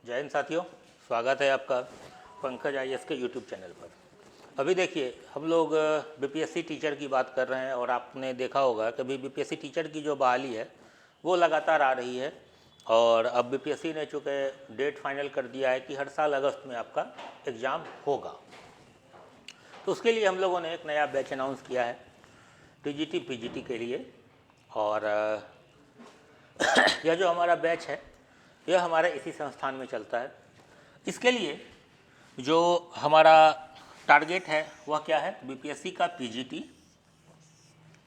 जय हिंद साथियों, स्वागत है आपका पंकज आईएएस के यूट्यूब चैनल पर। अभी देखिए, हम लोग बीपीएससी टीचर की बात कर रहे हैं और आपने देखा होगा कि अभी बीपीएससी टीचर की जो बहाली है वो लगातार आ रही है और अब बीपीएससी ने चूँकि डेट फाइनल कर दिया है कि हर साल अगस्त में आपका एग्ज़ाम होगा। तो उसके लिए हम लोगों ने एक नया बैच अनाउंस किया है टीजीटी पीजीटी के लिए। और यह जो हमारा बैच है यह हमारे इसी संस्थान में चलता है। इसके लिए जो हमारा टारगेट है वह क्या है, बीपीएससी का पीजीटी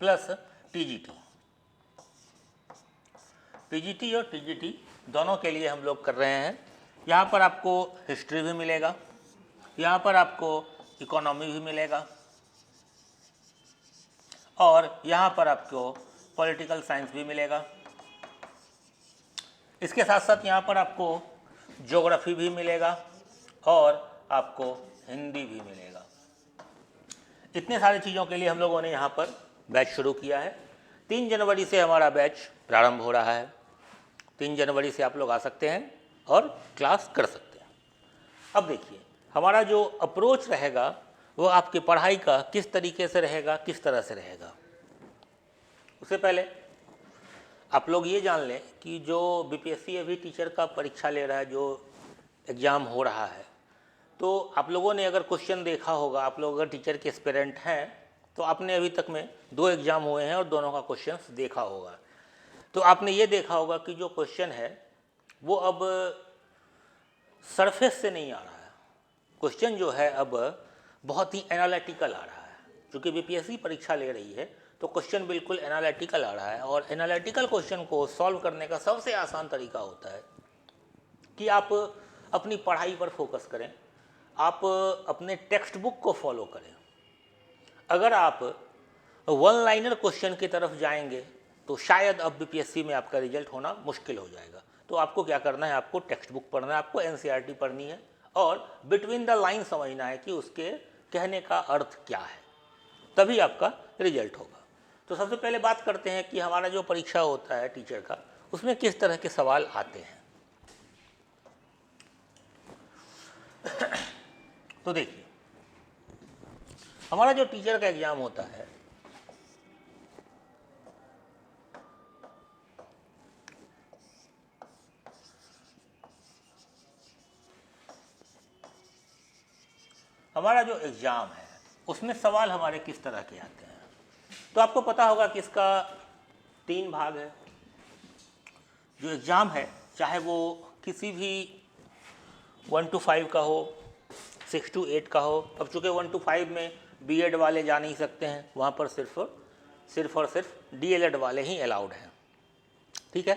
प्लस टीजीटी। पीजीटी और टीजीटी दोनों के लिए हम लोग कर रहे हैं। यहाँ पर आपको हिस्ट्री भी मिलेगा, यहाँ पर आपको इकोनॉमी भी मिलेगा और यहाँ पर आपको पॉलिटिकल साइंस भी मिलेगा। इसके साथ साथ यहाँ पर आपको ज्योग्राफी भी मिलेगा और आपको हिंदी भी मिलेगा। इतने सारी चीज़ों के लिए हम लोगों ने यहाँ पर बैच शुरू किया है। 3 जनवरी से हमारा बैच प्रारंभ हो रहा है। 3 जनवरी से आप लोग आ सकते हैं और क्लास कर सकते हैं। अब देखिए, हमारा जो अप्रोच रहेगा वो आपकी पढ़ाई का किस तरीके से रहेगा, किस तरह से रहेगा। उससे पहले आप लोग ये जान लें कि जो बीपीएससी अभी टीचर का परीक्षा ले रहा है, जो एग्ज़ाम हो रहा है, तो आप लोगों ने अगर क्वेश्चन देखा होगा, आप लोग अगर टीचर के एस्पिरेंट हैं तो आपने अभी तक में 2 एग्ज़ाम हुए हैं और दोनों का क्वेश्चंस देखा होगा। तो आपने ये देखा होगा कि जो क्वेश्चन है वो अब सरफेस से नहीं आ रहा है। क्वेश्चन जो है अब बहुत ही एनालिटिकल आ रहा है। क्योंकि बीपीएससी परीक्षा ले रही है तो क्वेश्चन बिल्कुल एनालिटिकल आ रहा है और एनालिटिकल क्वेश्चन को सॉल्व करने का सबसे आसान तरीका होता है कि आप अपनी पढ़ाई पर फोकस करें, आप अपने टेक्स्ट बुक को फॉलो करें। अगर आप वन लाइनर क्वेश्चन की तरफ जाएंगे तो शायद अब बीपीएससी में आपका रिजल्ट होना मुश्किल हो जाएगा। तो आपको क्या करना है, आपको टेक्स्ट बुक पढ़ना है, आपको एनसीईआरटी पढ़नी है और बिटवीन द लाइन समझना है कि उसके कहने का अर्थ क्या है, तभी आपका रिजल्ट होगा। तो सबसे पहले बात करते हैं कि हमारा जो परीक्षा होता है टीचर का, उसमें किस तरह के सवाल आते हैं। तो देखिए, हमारा जो टीचर का एग्जाम होता है उसमें सवाल हमारे किस तरह के आते हैं। तो आपको पता होगा कि इसका 3 भाग है। जो एग्ज़ाम है, चाहे वो किसी भी 1 to 5 का हो, 6 to 8 का हो। अब चूँकि 1 to 5 में बीएड वाले जा नहीं सकते हैं, वहाँ पर सिर्फ और सिर्फ डीएलएड वाले ही अलाउड हैं। ठीक है,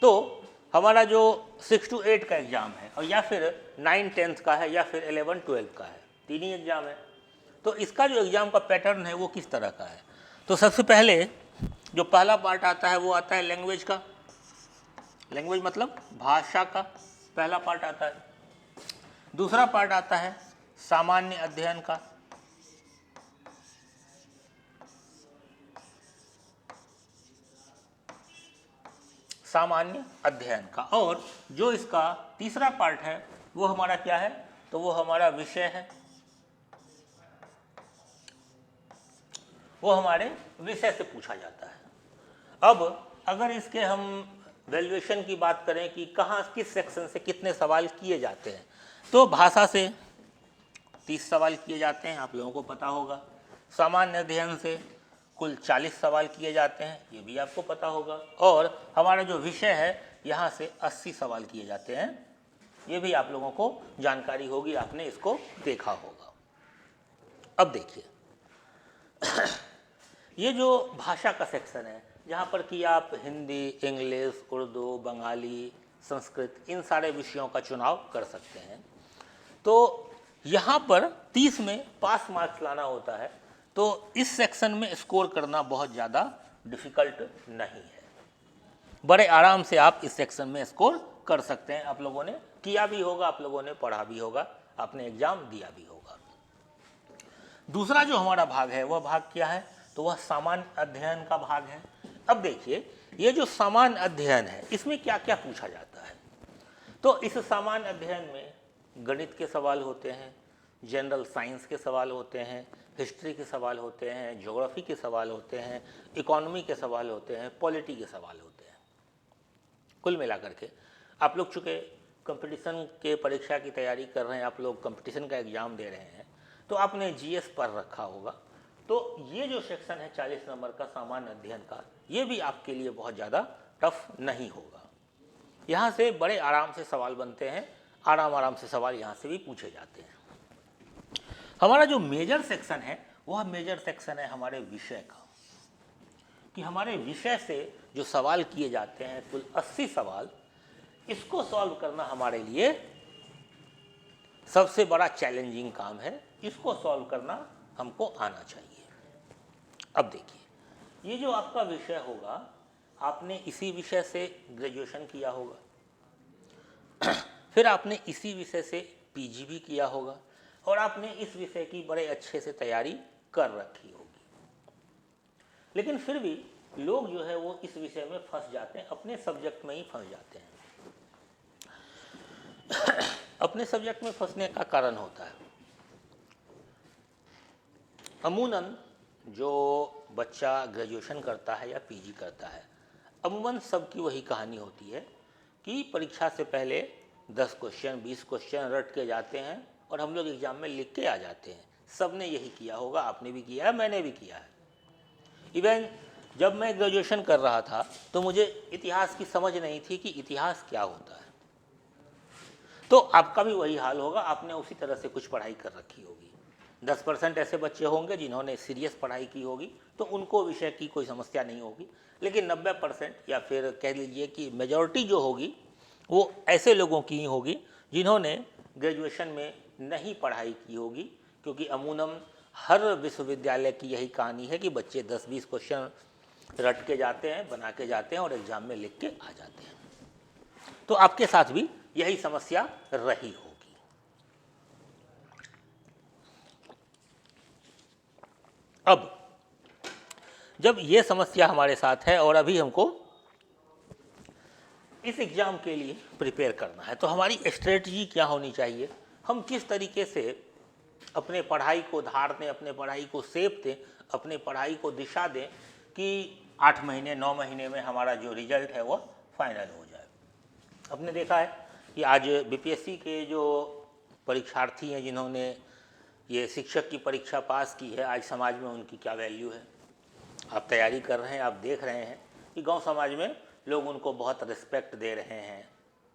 तो हमारा जो 6 to 8 का एग्ज़ाम है और या फिर 9 10th का है या फिर 11 12 का है, 3 ही एग्ज़ाम है। तो इसका जो एग्ज़ाम का पैटर्न है वो किस तरह का है। तो सबसे पहले जो पहला पार्ट आता है वो आता है लैंग्वेज का। लैंग्वेज मतलब भाषा का पहला पार्ट आता है। दूसरा पार्ट आता है सामान्य अध्ययन का। सामान्य अध्ययन का। और जो इसका तीसरा पार्ट है वो हमारा क्या है, तो वो हमारा विषय है। वो हमारे विषय से पूछा जाता है। अब अगर इसके हम वैल्यूएशन की बात करें कि कहाँ किस सेक्शन से कितने सवाल किए जाते हैं, तो भाषा से 30 सवाल किए जाते हैं, आप लोगों को पता होगा। सामान्य अध्ययन से कुल 40 सवाल किए जाते हैं, ये भी आपको पता होगा। और हमारा जो विषय है यहाँ से 80 सवाल किए जाते हैं, ये भी आप लोगों को जानकारी होगी, आपने इसको देखा होगा। अब देखिए, ये जो भाषा का सेक्शन है, जहाँ पर कि आप हिंदी, इंग्लिश, उर्दू, बंगाली, संस्कृत, इन सारे विषयों का चुनाव कर सकते हैं। तो यहाँ पर 30 में पास मार्क्स लाना होता है। तो इस सेक्शन में स्कोर करना बहुत ज़्यादा डिफ़िकल्ट नहीं है, बड़े आराम से आप इस सेक्शन में स्कोर कर सकते हैं। आप लोगों ने किया भी होगा, आप लोगों ने पढ़ा भी होगा, आपने एग्ज़ाम दिया भी होगा। दूसरा जो हमारा भाग है वह भाग क्या है, तो वह सामान्य अध्ययन का भाग है। अब देखिए, ये जो सामान्य अध्ययन है इसमें क्या क्या पूछा जाता है। तो तो इस सामान्य अध्ययन में गणित के सवाल होते हैं, जनरल साइंस के सवाल होते हैं, हिस्ट्री के सवाल होते हैं, ज्योग्राफी के सवाल होते हैं, इकोनॉमी के सवाल होते हैं, पॉलिटी के सवाल होते हैं। कुल मिलाकर के आप लोग चूँकि कंपटीशन के परीक्षा की तैयारी कर रहे हैं, आप लोग कंपटीशन का एग्ज़ाम दे रहे हैं, तो आपने जीएस पढ़ रखा होगा। तो ये जो सेक्शन है 40 नंबर का सामान्य अध्ययन का, ये भी आपके लिए बहुत ज़्यादा टफ नहीं होगा। यहाँ से बड़े आराम से सवाल बनते हैं, आराम से सवाल यहाँ से भी पूछे जाते हैं। हमारा जो मेजर सेक्शन है वह मेजर सेक्शन है हमारे विषय का, कि हमारे विषय से जो सवाल किए जाते हैं कुल 80 सवाल, इसको सॉल्व करना हमारे लिए सबसे बड़ा चैलेंजिंग काम है। इसको सॉल्व करना हमको आना चाहिए। अब देखिए, ये जो आपका विषय होगा, आपने इसी विषय से ग्रेजुएशन किया होगा, फिर आपने इसी विषय से पीजी भी किया होगा, और आपने इस विषय की बड़े अच्छे से तैयारी कर रखी होगी। लेकिन फिर भी लोग जो है वो इस विषय में फंस जाते हैं, अपने सब्जेक्ट में ही फंस जाते हैं। अपने सब्जेक्ट में फंसने का कारण होता है, अमूमन जो बच्चा ग्रेजुएशन करता है या पीजी करता है, अमूमन सबकी वही कहानी होती है कि परीक्षा से पहले 10 क्वेश्चन 20 क्वेश्चन रट के जाते हैं और हम लोग एग्ज़ाम में लिख के आ जाते हैं। सबने यही किया होगा, आपने भी किया है, मैंने भी किया है। इवन जब मैं ग्रेजुएशन कर रहा था तो मुझे इतिहास की समझ नहीं थी कि इतिहास क्या होता है। तो आपका भी वही हाल होगा, आपने उसी तरह से कुछ पढ़ाई कर रखी होगी। 10% ऐसे बच्चे होंगे जिन्होंने सीरियस पढ़ाई की होगी, तो उनको विषय की कोई समस्या नहीं होगी। लेकिन 90% या फिर कह लीजिए कि मेजॉरिटी जो होगी वो ऐसे लोगों की होगी जिन्होंने ग्रेजुएशन में नहीं पढ़ाई की होगी। क्योंकि अमूमन हर विश्वविद्यालय की यही कहानी है कि बच्चे 10-20 क्वेश्चन रट के जाते हैं, बना के जाते हैं और एग्ज़ाम में लिख के आ जाते हैं। तो आपके साथ भी यही समस्या रही होगी। अब जब ये समस्या हमारे साथ है और अभी हमको इस एग्ज़ाम के लिए प्रिपेयर करना है, तो हमारी स्ट्रेटजी क्या होनी चाहिए, हम किस तरीके से अपने पढ़ाई को धार दें, अपने पढ़ाई को शेप दें, अपने पढ़ाई को दिशा दें कि 8 महीने 9 महीने में हमारा जो रिजल्ट है वो फाइनल हो जाए। आपने देखा है कि आज बीपीएससी के जो परीक्षार्थी हैं जिन्होंने ये शिक्षक की परीक्षा पास की है, आज समाज में उनकी क्या वैल्यू है। आप तैयारी कर रहे हैं, आप देख रहे हैं कि गांव समाज में लोग उनको बहुत रिस्पेक्ट दे रहे हैं।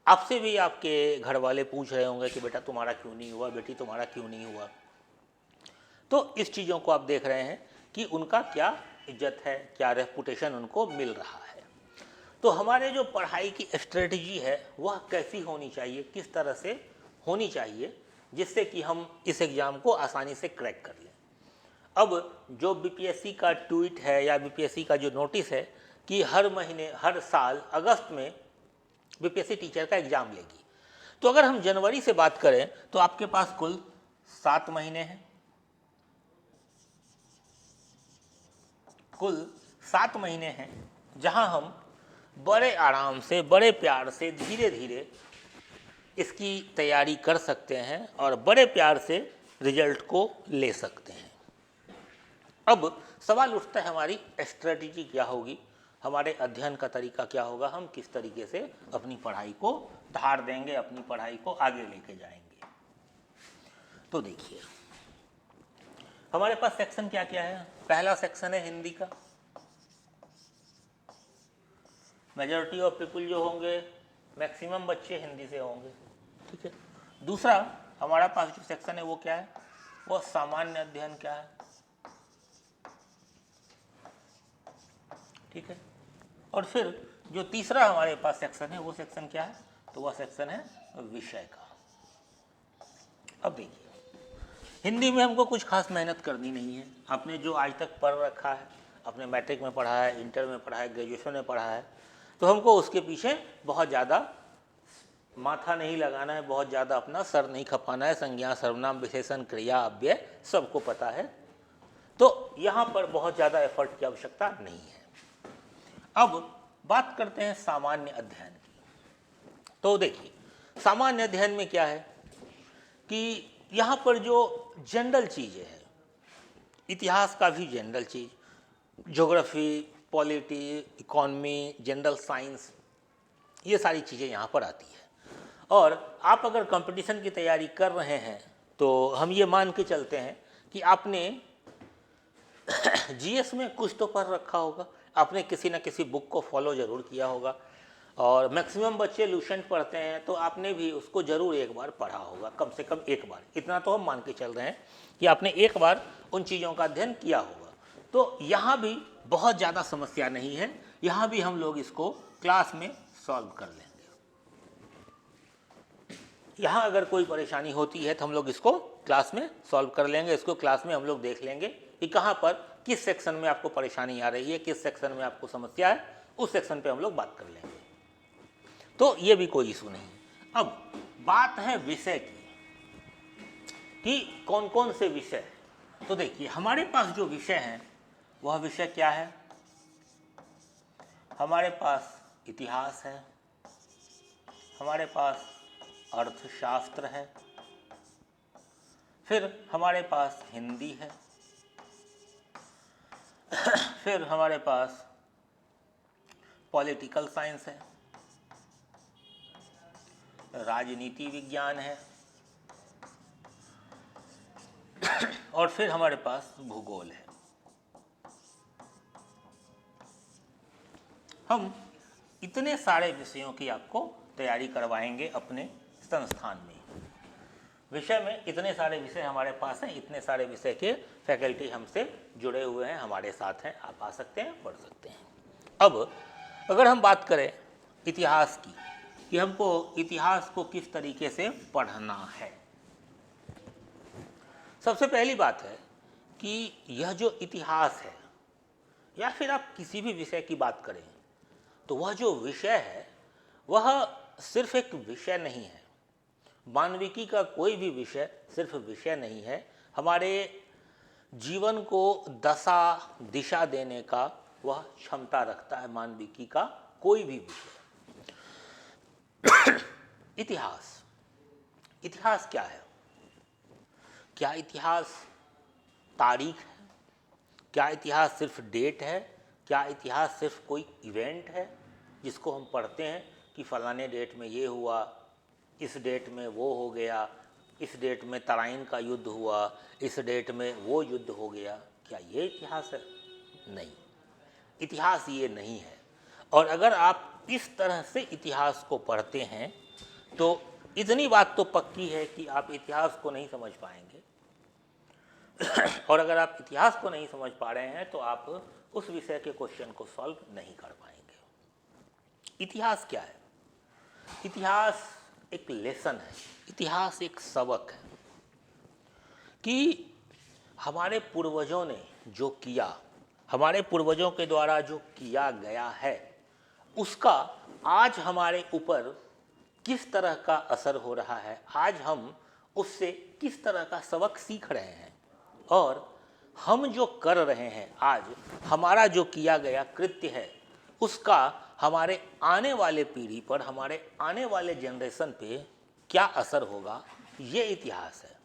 आपसे भी आपके घर वाले पूछ रहे होंगे कि बेटा तुम्हारा क्यों नहीं हुआ, बेटी तुम्हारा क्यों नहीं हुआ। तो इस चीज़ों को आप देख रहे हैं कि उनका क्या इज्जत है, क्या रेपुटेशन उनको मिल रहा है। तो हमारे जो पढ़ाई की स्ट्रेटजी है वह कैसी होनी चाहिए, किस तरह से होनी चाहिए, जिससे कि हम इस एग्ज़ाम को आसानी से क्रैक कर लें। अब जो बीपीएससी का ट्वीट है या बीपीएससी का जो नोटिस है कि हर महीने हर साल अगस्त में बीपीएससी टीचर का एग्ज़ाम लेगी, तो अगर हम जनवरी से बात करें तो आपके पास कुल 7 महीने हैं। कुल 7 महीने हैं जहां हम बड़े आराम से, बड़े प्यार से, धीरे धीरे इसकी तैयारी कर सकते हैं और बड़े प्यार से रिजल्ट को ले सकते हैं। अब सवाल उठता है हमारी स्ट्रेटजी क्या होगी, हमारे अध्ययन का तरीका क्या होगा, हम किस तरीके से अपनी पढ़ाई को धार देंगे, अपनी पढ़ाई को आगे लेके जाएंगे। तो देखिए हमारे पास सेक्शन क्या क्या है। पहला सेक्शन है हिंदी का। मेजॉरिटी ऑफ पीपल जो होंगे, मैक्सिमम बच्चे हिंदी से होंगे, ठीक है। दूसरा हमारा पास जो सेक्शन है वो क्या है, वो सामान्य अध्ययन क्या है, ठीक है। और फिर जो तीसरा हमारे पास सेक्शन है वो सेक्शन क्या है, तो वह सेक्शन है विषय का। अब देखिए हिंदी में हमको कुछ खास मेहनत करनी नहीं है। आपने जो आज तक पढ़ रखा है, आपने मैट्रिक में पढ़ा है, इंटर में पढ़ा है, ग्रेजुएशन में पढ़ा है, तो हमको उसके पीछे बहुत ज़्यादा माथा नहीं लगाना है, बहुत ज़्यादा अपना सर नहीं खपाना है। संज्ञा, सर्वनाम, विशेषण, क्रिया, अव्यय सबको पता है, तो यहाँ पर बहुत ज़्यादा एफर्ट की आवश्यकता नहीं है। अब बात करते हैं सामान्य अध्ययन की। तो देखिए सामान्य अध्ययन में क्या है कि यहाँ पर जो जनरल चीज़ें हैं, इतिहास का भी जनरल चीज़, geography, polity, economy, general science, ये सारी चीज़ें यहाँ पर आती है। और आप अगर कंपटीशन की तैयारी कर रहे हैं तो हम ये मान के चलते हैं कि आपने जीएस में कुछ तो पढ़ रखा होगा, आपने किसी न किसी बुक को फॉलो ज़रूर किया होगा, और मैक्सिमम बच्चे लूसेंट पढ़ते हैं तो आपने भी उसको ज़रूर एक बार पढ़ा होगा, कम से कम एक बार। इतना तो हम मान के चल रहे हैं कि आपने एक बार उन चीज़ों का अध्ययन किया होगा। तो यहाँ भी बहुत ज़्यादा समस्या नहीं है, यहाँ भी हम लोग इसको क्लास में सॉल्व कर लेंगे। यहाँ अगर कोई परेशानी होती है तो हम लोग इसको क्लास में सॉल्व कर लेंगे। इसको क्लास में हम लोग देख लेंगे कि कहाँ पर किस सेक्शन में आपको परेशानी आ रही है, किस सेक्शन में आपको समस्या है, उस सेक्शन पे हम लोग बात कर लेंगे। तो ये भी कोई इशू नहीं। अब बात है विषय की कि कौन कौन से विषय। तो देखिए, हमारे पास जो विषय हैं वह विषय क्या है? हमारे पास इतिहास है, हमारे पास अर्थशास्त्र है, फिर हमारे पास हिंदी है, फिर हमारे पास पॉलिटिकल साइंस है, राजनीति विज्ञान है, और फिर हमारे पास भूगोल है। हम इतने सारे विषयों की आपको तैयारी करवाएंगे अपने संस्थान में। विषय में इतने सारे विषय हमारे पास हैं, इतने सारे विषय के फैकल्टी हमसे जुड़े हुए हैं, हमारे साथ हैं, आप आ सकते हैं, पढ़ सकते हैं। अब अगर हम बात करें इतिहास की कि हमको इतिहास को किस तरीके से पढ़ना है, सबसे पहली बात है कि यह जो इतिहास है या फिर आप किसी भी विषय की बात करें तो वह जो विषय है वह सिर्फ एक विषय नहीं है। मानविकी का कोई भी विषय सिर्फ विषय नहीं है, हमारे जीवन को दशा दिशा देने का वह क्षमता रखता है मानविकी का कोई भी विषय। इतिहास, इतिहास क्या है? क्या इतिहास तारीख है? क्या इतिहास सिर्फ डेट है? क्या इतिहास सिर्फ कोई इवेंट है जिसको हम पढ़ते हैं कि फलाने डेट में ये हुआ, इस डेट में वो हो गया, इस डेट में तराइन का युद्ध हुआ, इस डेट में वो युद्ध हो गया? क्या ये इतिहास है? नहीं, इतिहास ये नहीं है। और अगर आप इस तरह से इतिहास को पढ़ते हैं तो इतनी बात तो पक्की है कि आप इतिहास को नहीं समझ पाएंगे। और अगर आप इतिहास को नहीं समझ पा रहे हैं तो आप उस विषय के क्वेश्चन को सॉल्व नहीं कर पाएंगे। इतिहास क्या है? इतिहास एक लेसन है, इतिहास एक सबक है कि हमारे पूर्वजों ने जो किया, हमारे पूर्वजों के द्वारा जो किया गया है, उसका आज हमारे ऊपर किस तरह का असर हो रहा है, आज हम उससे किस तरह का सबक सीख रहे हैं, और हम जो कर रहे हैं आज, हमारा जो किया गया कृत्य है, उसका हमारे आने वाले पीढ़ी पर, हमारे आने वाले जनरेशन पे क्या असर होगा, ये इतिहास है।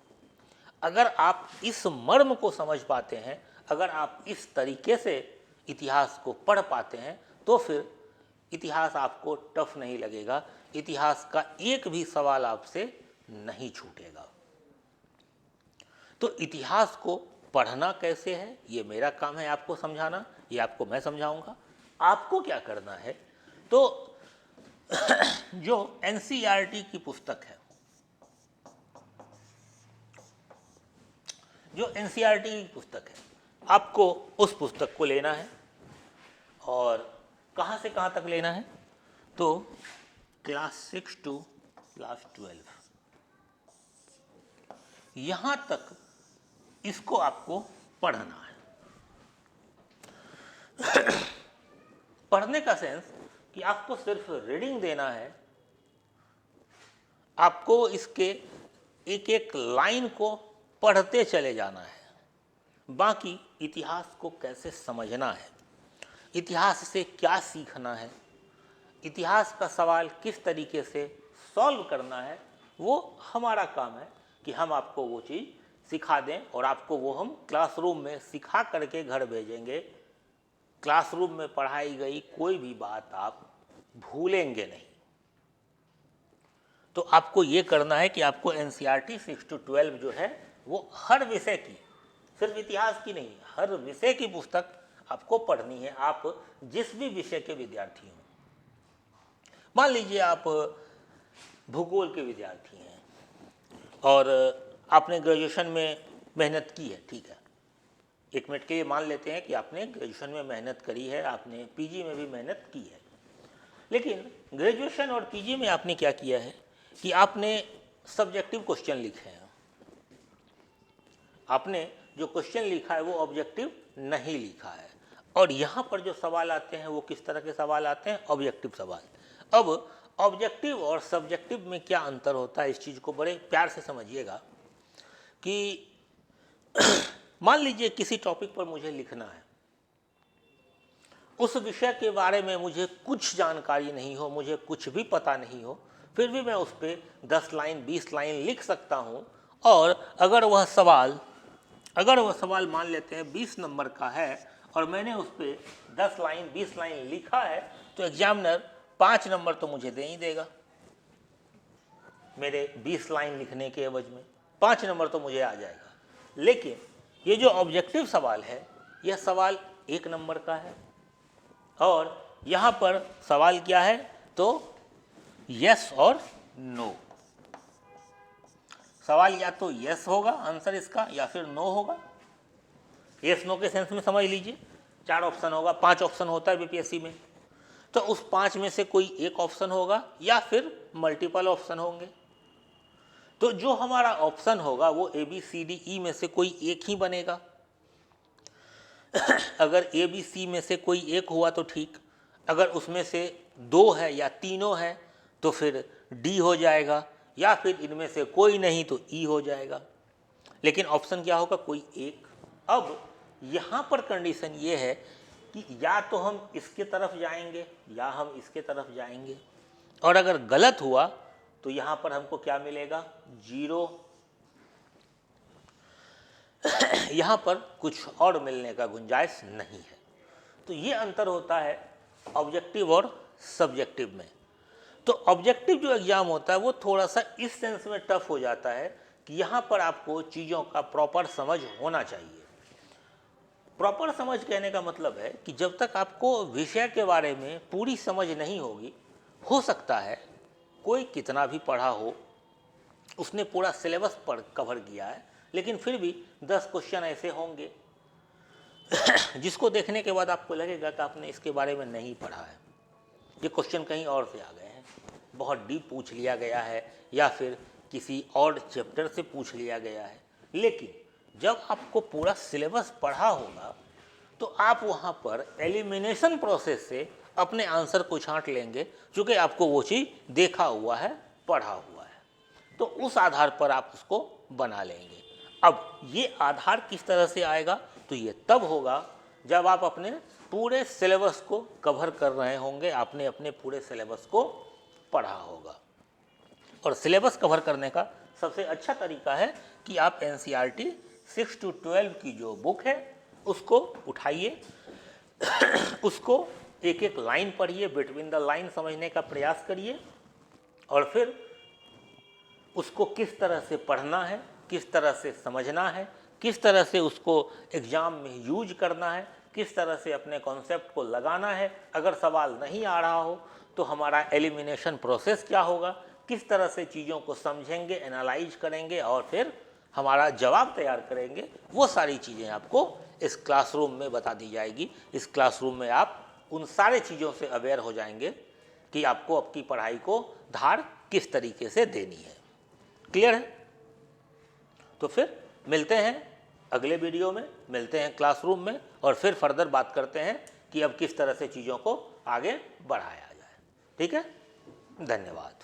अगर आप इस मर्म को समझ पाते हैं, अगर आप इस तरीके से इतिहास को पढ़ पाते हैं तो फिर इतिहास आपको टफ नहीं लगेगा, इतिहास का एक भी सवाल आपसे नहीं छूटेगा। तो इतिहास को पढ़ना कैसे है, ये मेरा काम है आपको समझाना, ये आपको मैं समझाऊंगा। आपको क्या करना है, तो जो एनसीईआरटी की पुस्तक है, जो एनसीईआरटी की पुस्तक है, आपको उस पुस्तक को लेना है। और कहाँ से कहाँ तक लेना है, तो क्लास 6 टू क्लास 12 यहाँ तक इसको आपको पढ़ना है। पढ़ने का सेंस कि आपको सिर्फ रीडिंग देना है, आपको इसके एक एक लाइन को पढ़ते चले जाना है। बाकी इतिहास को कैसे समझना है, इतिहास से क्या सीखना है, इतिहास का सवाल किस तरीके से सॉल्व करना है वो हमारा काम है कि हम आपको वो चीज़ सिखा दें और आपको वो हम क्लासरूम में सिखा करके घर भेजेंगे। क्लासरूम में पढ़ाई गई कोई भी बात आप भूलेंगे नहीं। तो आपको ये करना है कि आपको एनसीईआरटी 6 to 12 जो है वो हर विषय की, सिर्फ इतिहास की नहीं, हर विषय की पुस्तक आपको पढ़नी है, आप जिस भी विषय के विद्यार्थी हों। मान लीजिए आप भूगोल के विद्यार्थी हैं और आपने ग्रेजुएशन में मेहनत की है, ठीक है, एक मिनट के लिए मान लेते हैं कि आपने ग्रेजुएशन में मेहनत करी है, आपने पीजी में भी मेहनत की है, लेकिन ग्रेजुएशन और पीजी में आपने क्या किया है कि आपने सब्जेक्टिव क्वेश्चन लिखे हैं। आपने जो क्वेश्चन लिखा है वो ऑब्जेक्टिव नहीं लिखा है, और यहाँ पर जो सवाल आते हैं वो किस तरह के सवाल आते हैं? ऑब्जेक्टिव सवाल। अब ऑब्जेक्टिव और सब्जेक्टिव में क्या अंतर होता है, इस चीज़ को बड़े प्यार से समझिएगा कि मान लीजिए किसी टॉपिक पर मुझे लिखना है, उस विषय के बारे में मुझे कुछ जानकारी नहीं हो, मुझे कुछ भी पता नहीं हो, फिर भी मैं उस पर 10 लाइन 20 लाइन लिख सकता हूँ। और अगर वह सवाल मान लेते हैं 20 नंबर का है और मैंने उस पर 10 लाइन 20 लाइन लिखा है, तो एग्जामिनर 5 नंबर तो मुझे दे ही देगा। मेरे 20 लाइन लिखने के एवज में 5 नंबर तो मुझे आ जाएगा। लेकिन ये जो ऑब्जेक्टिव सवाल है, यह सवाल 1 नंबर का है, और यहाँ पर सवाल क्या है? तो यस और नो। सवाल या तो यस होगा आंसर इसका, या फिर नो होगा। यस नो के सेंस में समझ लीजिए, 4 ऑप्शन होगा, 5 ऑप्शन होता है बीपीएससी में, तो उस 5 में से कोई एक ऑप्शन होगा या फिर मल्टीपल ऑप्शन होंगे। तो जो हमारा ऑप्शन होगा वो ABCDE में से कोई एक ही बनेगा। अगर ABC में से कोई एक हुआ तो ठीक, अगर उसमें से 2 है या तीनों है तो फिर D हो जाएगा, या फिर इनमें से कोई नहीं तो E हो जाएगा। लेकिन ऑप्शन क्या होगा? कोई एक। अब यहाँ पर कंडीशन ये है कि या तो हम इसके तरफ जाएंगे या हम इसके तरफ जाएंगे, और अगर गलत हुआ तो यहाँ पर हमको क्या मिलेगा? 0। यहाँ पर कुछ और मिलने का गुंजाइश नहीं है। तो ये अंतर होता है ऑब्जेक्टिव और सब्जेक्टिव में। तो ऑब्जेक्टिव जो एग्जाम होता है वो थोड़ा सा इस सेंस में टफ हो जाता है कि यहाँ पर आपको चीज़ों का प्रॉपर समझ होना चाहिए। प्रॉपर समझ कहने का मतलब है कि जब तक आपको विषय के बारे में पूरी समझ नहीं होगी, हो सकता है कोई कितना भी पढ़ा हो, उसने पूरा सिलेबस कवर किया है, लेकिन फिर भी 10 क्वेश्चन ऐसे होंगे जिसको देखने के बाद आपको लगेगा कि आपने इसके बारे में नहीं पढ़ा है, ये क्वेश्चन कहीं और से आ गए हैं, बहुत डीप पूछ लिया गया है या फिर किसी और चैप्टर से पूछ लिया गया है। लेकिन जब आपको पूरा सिलेबस पढ़ा होगा तो आप वहाँ पर एलिमिनेशन प्रोसेस से अपने आंसर को छांट लेंगे, क्योंकि आपको वो चीज़ देखा हुआ है, पढ़ा हुआ है, तो उस आधार पर आप उसको बना लेंगे। अब ये आधार किस तरह से आएगा? तो ये तब होगा जब आप अपने पूरे सिलेबस को कवर कर रहे होंगे, आपने अपने पूरे सिलेबस को पढ़ा होगा। और सिलेबस कवर करने का सबसे अच्छा तरीका है कि आप एनसीईआरटी 6 to 12 की जो बुक है उसको उठाइए, उसको एक एक लाइन पढ़िए, बिटवीन द लाइन समझने का प्रयास करिए, और फिर उसको किस तरह से पढ़ना है, किस तरह से समझना है, किस तरह से उसको एग्ज़ाम में यूज करना है, किस तरह से अपने कॉन्सेप्ट को लगाना है। अगर सवाल नहीं आ रहा हो तो हमारा एलिमिनेशन प्रोसेस क्या होगा, किस तरह से चीज़ों को समझेंगे, एनालाइज करेंगे और फिर हमारा जवाब तैयार करेंगे, वो सारी चीज़ें आपको इस क्लासरूम में बता दी जाएगी। इस क्लासरूम में आप उन सारे चीज़ों से अवेयर हो जाएंगे कि आपको आपकी पढ़ाई को धार किस तरीके से देनी है। क्लियर है? तो फिर मिलते हैं अगले वीडियो में, मिलते हैं क्लासरूम में, और फिर फर्दर बात करते हैं कि अब किस तरह से चीज़ों को आगे बढ़ाया जाए। ठीक है? धन्यवाद।